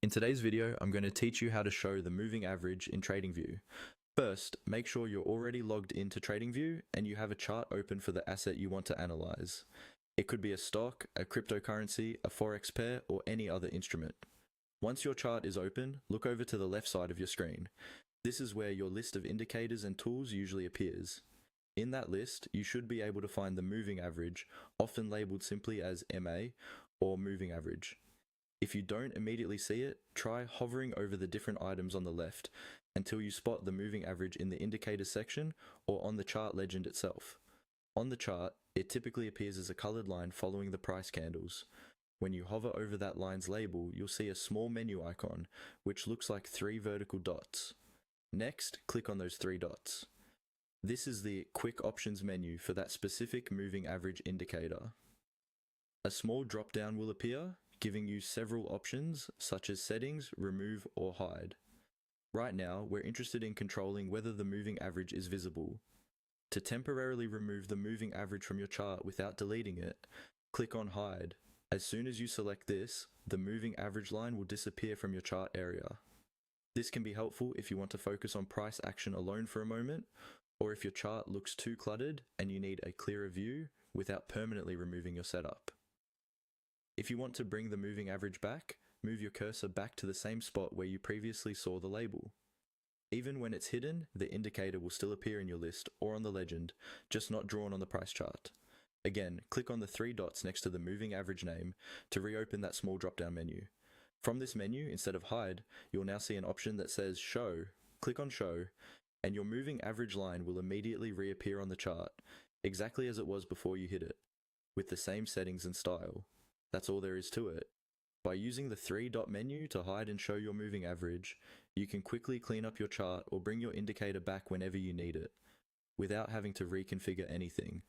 In today's video, I'm going to teach you how to show the moving average in TradingView. First, make sure you're already logged into TradingView and you have a chart open for the asset you want to analyze. It could be a stock, a cryptocurrency, a forex pair, or any other instrument. Once your chart is open, look over to the left side of your screen. This is where your list of indicators and tools usually appears. In that list, you should be able to find the moving average, often labeled simply as MA or moving average. If you don't immediately see it, try hovering over the different items on the left until you spot the moving average in the indicators section or on the chart legend itself. On the chart, it typically appears as a colored line following the price candles. When you hover over that line's label, you'll see a small menu icon, which looks like 3 vertical dots. Next, click on those 3 dots. This is the Quick Options menu for that specific moving average indicator. A small drop-down will appear, giving you several options such as settings, remove, or hide. Right now, we're interested in controlling whether the moving average is visible. To temporarily remove the moving average from your chart without deleting it, click on hide. As soon as you select this, the moving average line will disappear from your chart area. This can be helpful if you want to focus on price action alone for a moment, or if your chart looks too cluttered and you need a clearer view without permanently removing your setup. If you want to bring the moving average back, move your cursor back to the same spot where you previously saw the label. Even when it's hidden, the indicator will still appear in your list or on the legend, just not drawn on the price chart. Again, click on the 3 dots next to the moving average name to reopen that small drop-down menu. From this menu, instead of hide, you'll now see an option that says show. Click on show, and your moving average line will immediately reappear on the chart, exactly as it was before you hit it, with the same settings and style. That's all there is to it. By using the 3-dot menu to hide and show your moving average, you can quickly clean up your chart or bring your indicator back whenever you need it, without having to reconfigure anything.